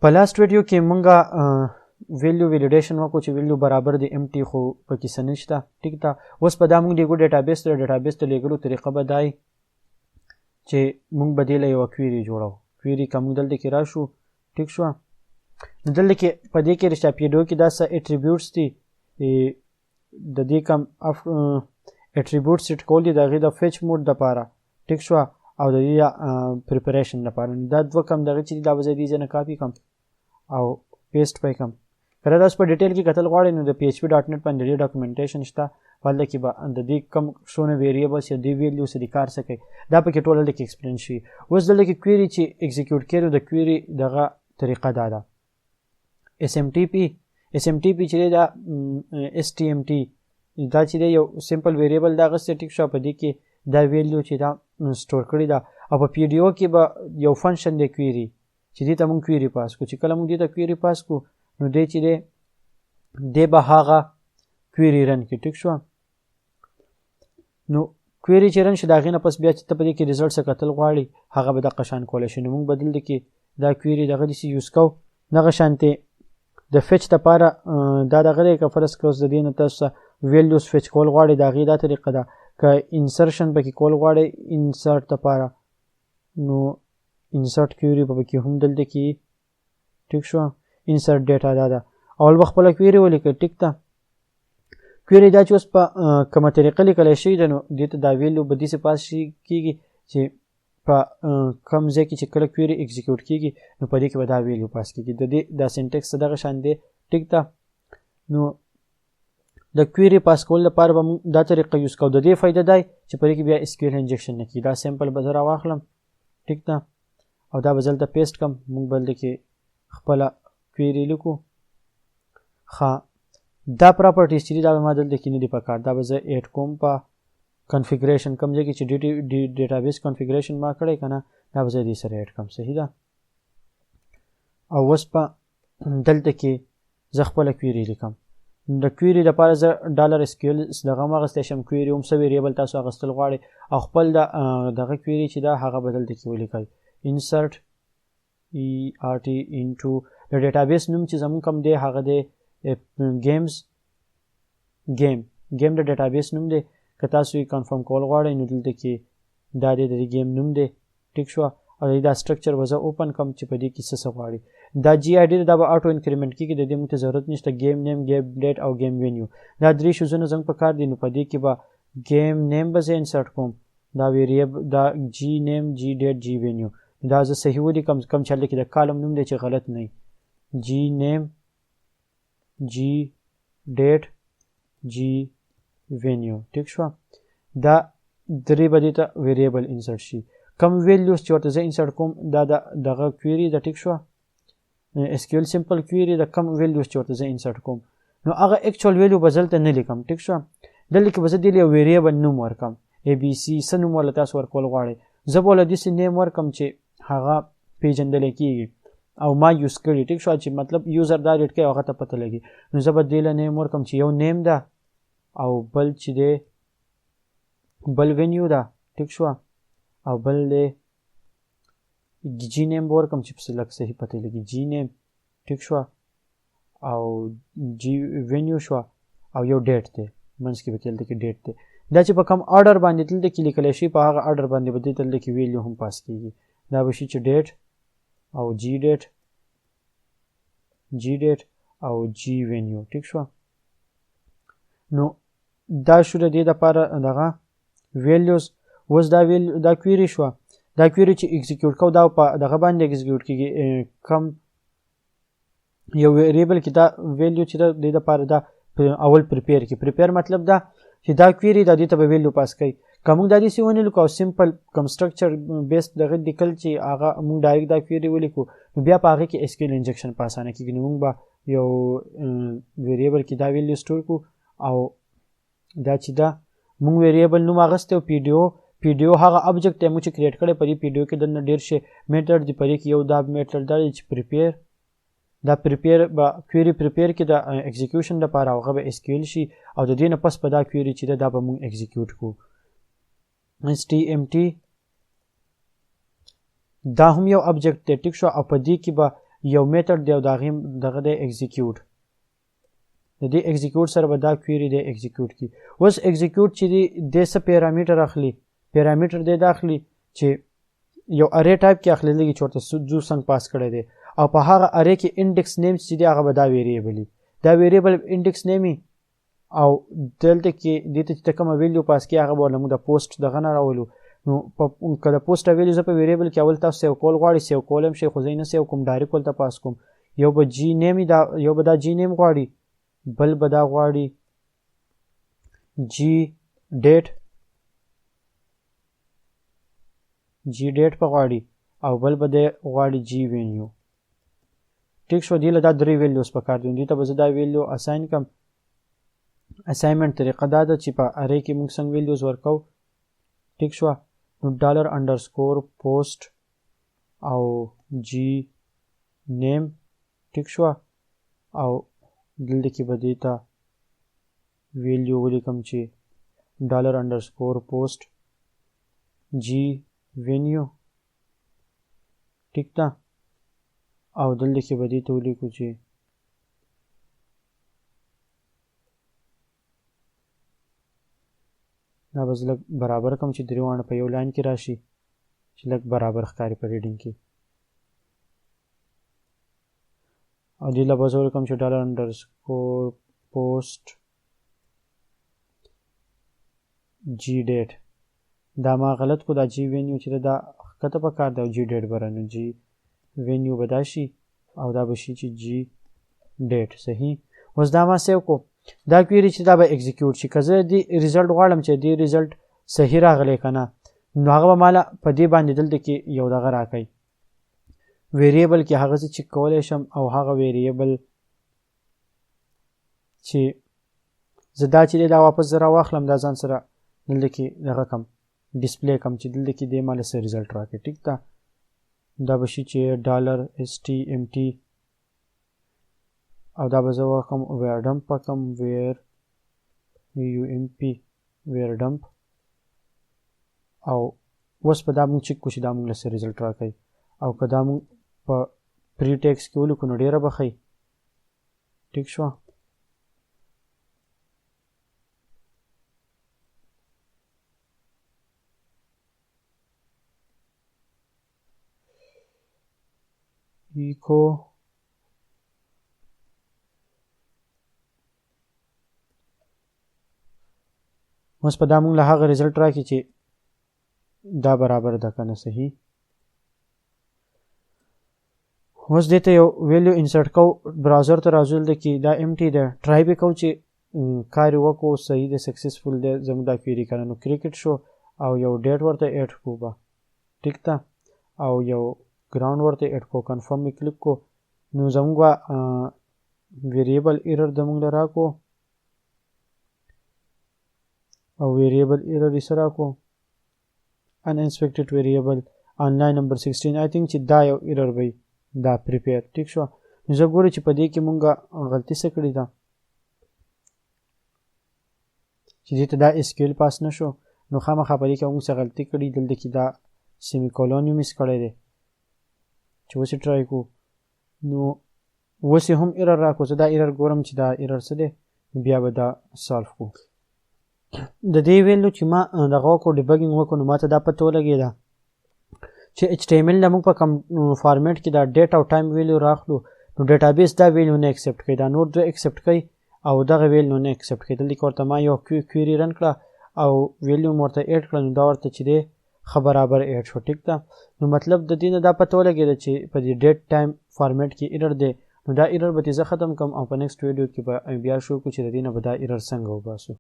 په لاست ویډیو کې مونږه ویلیو ویلیډیشن وکړو چې ویلیو برابر دی امټي خو پکې څه نشته ټیک ده. اوس په دا مونږ لیږو ډیټابیس ته. ډیټابیس ته لیږلو طریقه به دای چې مونږ به دې له یوه کویري جوړو. کویري که مونږ دلته کې راشو ټیک شوه نو دلته کې په دې کې رشته پیډو کې دا څه اټریبیوټس دي د دې کم اټریبیوټ سیټ کول دي د هغې د فیچ موډ دپاره ټیک شوه او د دې پریپریشن لپاره. دا دوه کم دغه چې دي دا به زه دې ځای نه کاپي کړم او پیسټ به یې کړم. که دا اوس په ډیټیل کې کتل غواړئ نو د PHP .NET باندې ډېر ډاکومنټیشن شته هلته کې به د دې کم څونه ویریبلس یا دې ویلیوس دې کار څه کوي دا پکې ټول هلته کې ایکسپلین شوي. اوس دلته کې کویري چې ایکزیکیوټ کړو د کویري دغه طریقه دا ده SMTP چې دی دا STMT دا چې دی یو سمپل ویریبل دا اخیستی ټیک شو په دې کې دا ویلیو چې دا سټور کړې ده او په PDO کې به یو فنکشن دی کویري چې دې ته مونږ کویري پاس کړو. چې کله مونږ دې ته کویري پاس کړو نو دی چې دی به هغه کویري رن کړي ټیک شو. نو کویري چې رن شي د هغې نه پس بیا چې ته په دې کې ریزلټ څه کتل غواړي هغه به دغه شان کولی شي. نو مونږ به دلته کې دا کویري دغه داسې یوز کوو دغه شانتې د فیچ دپاره دا دغه دی که فرض کړه اوس د دې نه تاسو ویلیوز فیچ کول غواړئ د هغې دا طریقه ده. که انسرشن پکې کول غواړئ انسرټ دپاره نو انسرټ کویري به پکې هم دلته کې ټیک شو. انسرټ ډیټا دا ده اول به خپله کویري ولیکئ ټیک ده. کویري دا چې اوس په کومه طریقه لیکلی شوي ده نو دې ته دا ویلیو به داسې پاس کېږي چې په کم ځای کې چې کله کویري ایکزیکیوټ کېږي نو په دې کې به دا ویلیو پاس کېږي. د دې دا سینټکس دغه شان دی ټیک ده. نو د کویري پاس کول لپاره به موږ دا طریقه یوز کوو. د دې فایده دی چې په دې کې بیا SQL انجکشن نه کېږي. دا سیمپل به زه راواخلم ټیک ده او دا به زه دلته پیسټ کړم. موږ به دلته کې خپله کویري لیکو. ښه دا پراپرټیز چې دي دا به ما دلته کې نه دي پکار. دا به زه ایډ کوم په کنفیګریشن کوم ځای کې چې ډیټابیس کنفیګریشن ما کړی که نه دا به زه دې سره ایډ کړم. صحیح ده. او اوس په دلته کې زه خپله کویري لیکم. د کویري لپاره زه $SQL دغه هم اخیستی شم. کویري هم څه ویریبل تاسو اخیستل غواړئ او خپل دغه کویري چې دا هغه به دلته کې ولیکئ. انسرټ ERT انټو د ډیټابیس نوم چې زموږ کوم دی هغه دی گیم د ډیټابیس نوم دی. که تاسو یې کنفرم کول غواړئ نو دلته کې دا دی د دې گیم نوم دی ټیک شوه. او دا سټرکچر به زه اوپن کړم چې په دې کې څه غواړي. دا GID دا به آټو انکریمنټ کېږي د دې موږ ته ضرورت نشته. گیم نیم گیم ډیټ او گیم وینیو دا درې شوزونه زموږ په کار دي. نو په دې کې به گیم نیم به زه انسرټ کوم دا ویریبل دا جی نیم جی ډیټ جی وینیو دا زه صحیح ولیکم کم چې هلته کې د کالم نوم دی چې غلط نه وي. جی نیم جی ډیټ جی وینیو ټیک شوه. دا درې به دې ته ویریبل انسرټ شي. کم ویلیوز چې ورته زه انسرټ کوم دا دغه کویري ده ټیک شوه. SQL سمپل کویري د کم ویلیوز چې ورته زه انسرټ کوم نو هغه اکچوال ویلیو به زه دلته نه لیکم ټیک شوه. دلته کې به زه دې له یو ویریبل نوم ورکړم ABC څه نوم ورله تاسو ورکول غواړئ. زه به ورله داسې نیم ورکړم چې هغه پیژندلی کېږي او ما یوز کړي ټیک شوه چې مطلب یوزر دا ریډ کوي هغه ته پته لګي. نو زه به دې له نیم ورکړم چې یو نیم ده او بل چې دی بل وینیو ده ټیک شوه او بل دی جی نیم به ورکړم چې پسې لږ صحیح پته لګي جی نیم ټیک شوه او جی وینیو شوه او یو ډیټ دی منځ کې به دلته کې ډیټ دی. دا چې په کوم آرډر باندې دلته کې لیکلی شي په هغه آرډر باندې به دلته کې ویلیو هم پاس کېږي. دا به شي چې ډیټ او جی ډیټ او جی وینیو ټیک شوه. نو دا شو د دې دپاره دغه ویلیوز. اوس دا کویري شوه. دا کویري چې ایکزیکیوټ کوو دا په دغه باندې ایکزیکیوټ کېږي کم یو ویریبل کې دا ویلیو چې د دې دپاره دا اول پریپیر کې. پریپیر مطلب دا چې دا کویري دا دې ته به ویلیو پاس کوي. که موږ دا داسې ونه لیکو او سمپل کم سټرکچر بیسډ دغه لیکل چې هغه موږ ډایرکټ دا کویري ولیکو نو بیا په هغې کې SQL انجکشن په اسانه کېږي. نو موږ به یو ویریبل کې دا ویلیو سټور کړو او دا چې دا موږ ویریبل نوم اخیستی او PDO هغه ابجکټ دی موږ چې کریټ کړی په دې PDO کې دننه ډېر شي میتډ دی. په دې کې یو دا میتډ دا دی چې پریپیر دا پریپیر به کویري پریپیر کې د ایکزیکیوشن لپاره هغه به SQL شي او د دې نه پس په دا کویري چې دا به موږ ایکزیکیوټ کړو. STMT دا هم یو ابجکټ دی ټیک شو او په دې کې به یو میتھډ دی او د هغې دغه دی ایگزیکیوټ د دې ایگزیکیوټ سره به دا کویری دی ایگزیکیوټ کی اوس ایگزیکیوټ چې دی د څه پیرامیټر اخلي پیرامیټر دی دا اخلي چې یو ارې ټایپ کې اخلي لږ چې ورته زو څنګه پاس کړی دی او په هغه ارې کې انډیکس نیم چې دی هغه به دا ویریبل دا ویریبل انډیکس نیمي او دلته کې دې ته چې کومه ویلیو پاس کې هغه به موږ د پوسټ دغه نه راولو نو که د پوسټ ویلیو زه په ویریبل کې اول تاسو سیو کول غواړئ سیو کول هم شي خو زه یې نه سیو کوم ډایرکټ ولته پاس کوم یو به جي نیم دا یو به دا جي نیم غواړي بل به دا غواړي جي ډیټ په غواړي او بل به دی غواړي جي وینیو ټیک شو دی له دا درې ویلیوز پکار دي دې ته به زه دا ویلیو اساین کم اساینمنټ طریقه دا ده چې په ارې کې موږ څنګه ویلیوز ورکو ټیک شو نو ډالر انډرسکور پوسټ او جي نیم ټیک شو او دلته کې به دې ته ویلیو ولیکم چې ډالر انډرسکور پوسټ جي وینیو ټیک ده او دلته کې به دې ته ولیکو چې دا به زه لږ برابر کړم چې درې واړه په یو لاین کې راشي چې لږ برابر ښکاري په ریډینګ کې او دې له به زه ولیکم چې ډالر انډرسکور پوسټ جي ډیټ دا ما غلط کو دا جي وینیو چې دا ښکته پکار دی او جي ډیټ به رانو جي وینیو به دا شي او دا به شي چې جي ډیټ صحیح اوس دا ما سیو کو دا کویری چې دا به ایگزیکیوټ شي که زه دې ریزلټ غواړم چې دې ریزلټ صحیح راغلی که نه نو هغه به ماله په دې باندې دلته کې یو دغه راکوي ویریبل کې هغه څه چیک کولی شم او هغه ویریبل چې زه دا چې دی دا واپس زه راواخلم دا ځان سره دلته کې دغه کم ډسپلی کم چې دلته کې دې ماله څه ریزلټ راکوي ټیک ده دا به شي چې ډالر STMT او دا به زه وکم ویر ډمپ پکم ویر UMP ویر ډمپ او اوس په دا مونږ چیک کو چې دا مونږ له څه ریزلټ راکوي او که دا مونږ په پری ټیکس کې ولیکو نو ډېره به ښایي ټیک شوه echo اوس په دا مونږ له هغه ریزلټ راکړي چې دا برابر ده که نه صحیح اوس دې ته یو ویلیو انسرټ کوو براوزر ته راځو دلته کې دا امټي ده ټرای به کوو چې کار یې وکړو صحیح دی سکسسفل دی زموږ دا کویري که نه نو کرکټ شو او یو ډیټ ورته ایډ کړو به ټیک ده او یو ګراوند ورته ایډ کړو کنفرم یې کلیک کړو نو زموږ به ویریبل ایرر د موږ له راکړو او ویریبل ایرر یې څه راکړو unexpected variable on line number 16 I think چې دا یو ایرر به دا پریپیر ټیک شو نو زه ګورې چې په دې کې مونږ غلطي څه کړې ده چې دې ته دا SQL پاس نه شو نو خامخا په دې کې مونږ څه غلطي کړې دلته کې دا سیمی کولون یې مس کړی دی چې اوس یې ټرای کړو نو اوس یې هم ایرر راکړو زه دا ایرر ګورم چې دا ایرر څه دی بیا به دا سالف کړو د دې ویلو چې ما دغه وکړو ډیبګینګ وکړو نو ما ته دا پته ولګېده چې HTML نه موږ په کوم فارمیټ کې دا ډیټ او ټایم ویلیو راخلو نو ډیټابیس دا ویلیو نه ایکسپټ کوي دا نور دوه ایکسپټ کوي او دغه ویلیو نه ایکسپټ کوي دلته کې ورته ما یو کویري رن کړه او ویلیو م ورته ایډ کړه نو دا ورته چې دی ښه برابر ایډ شو ټیک ده نو مطلب د دې نه دا پته ولګېده چې په دې ډیټ ټایم فارمیټ کې ایرر دی نو دا ایرر به زه ختم کړم او په نیکسټ ویډیو کې به بیا شو کړو چې د دې نه به دا ایرر څنګه وباسو